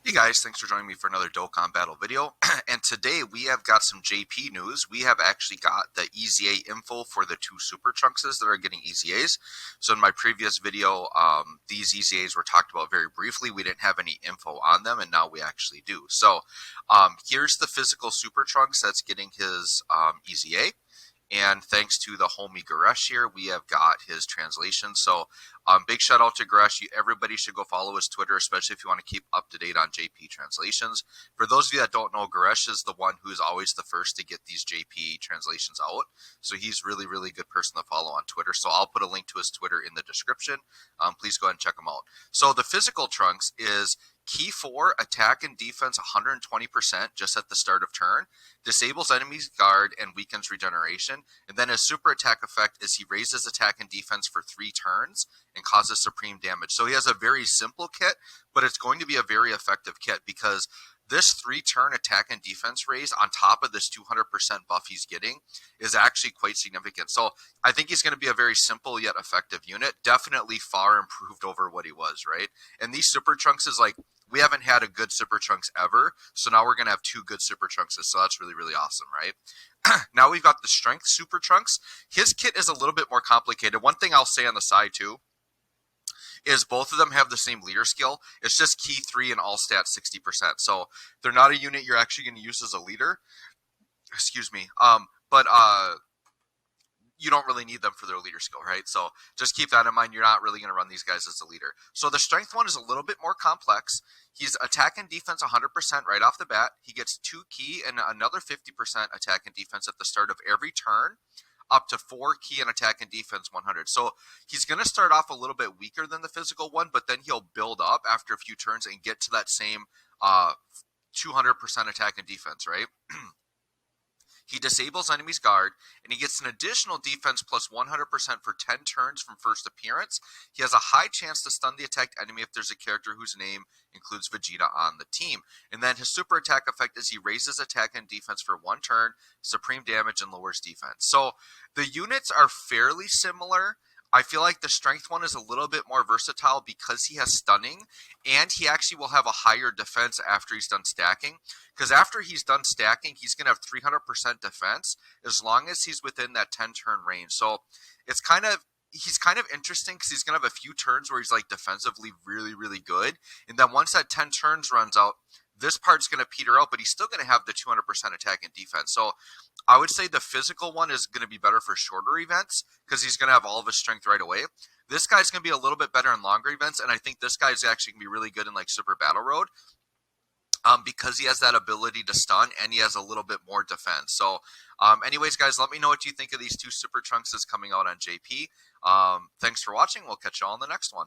Hey guys, thanks for joining me for another Dokkan battle video. And today we have got some JP news. We have actually got the EZA info for the two Super Trunkses that are getting EZAs. So in my previous video, these EZAs were talked about very briefly. We didn't have any info on them, and now we actually do. So here's the physical Super Trunks that's getting his EZA. And thanks to the homie Garesh here, we have got his translation. So big shout out to Garesh. Everybody should go follow his Twitter, especially if you want to keep up to date on JP translations. For those of you that don't know, Garesh is the one who's always the first to get these JP translations out. So he's really, really good person to follow on Twitter. So I'll put a link to his Twitter in the description. Please go ahead and check him out. So the physical Trunks is Key 4, attack and defense 120% just at the start of turn. Disables enemy's guard and weakens regeneration. And then his super attack effect is he raises attack and defense for 3 turns and causes supreme damage. So he has a very simple kit, but it's going to be a very effective kit because this 3-turn attack and defense raise on top of this 200% buff he's getting is actually quite significant. So I think he's going to be a very simple yet effective unit. Definitely far improved over what he was, right? And these Super Trunks is like, we haven't had a good Super Trunks ever, so now we're going to have 2 good Super Trunkses, so that's really, really awesome, right? Now we've got the Strength Super Trunks. His kit is a little bit more complicated. One thing I'll say on the side, too, is both of them have the same leader skill. It's just Key 3 and all stats 60%. So they're not a unit you're actually going to use as a leader. Excuse me. But you don't really need them for their leader skill, right? So just keep that in mind. You're not really going to run these guys as a leader. So the strength one is a little bit more complex. He's attack and defense 100% right off the bat. He gets 2 key and another 50% attack and defense at the start of every turn, up to 4 key and attack and defense 100. So he's going to start off a little bit weaker than the physical one, but then he'll build up after a few turns and get to that same 200% attack and defense, right? He disables enemy's guard, and he gets an additional defense plus 100% for 10 turns from first appearance. He has a high chance to stun the attacked enemy if there's a character whose name includes Vegeta on the team. And then his super attack effect is he raises attack and defense for 1 turn, supreme damage, and lowers defense. So the units are fairly similar. I feel like the strength one is a little bit more versatile because he has stunning, and he actually will have a higher defense after he's done stacking. Because after he's done stacking, he's going to have 300% defense as long as he's within that 10-turn range. So it's he's kind of interesting because he's going to have a few turns where he's like defensively really, really good. And then once that 10 turns runs out, this part's going to peter out, but he's still going to have the 200% attack and defense. So I would say the physical one is going to be better for shorter events because he's going to have all of his strength right away. This guy's going to be a little bit better in longer events, and I think this guy's actually going to be really good in like Super Battle Road because he has that ability to stun and he has a little bit more defense. So anyways, guys, let me know what you think of these 2 Super Trunkses coming out on JP. Thanks for watching. We'll catch you all in the next one.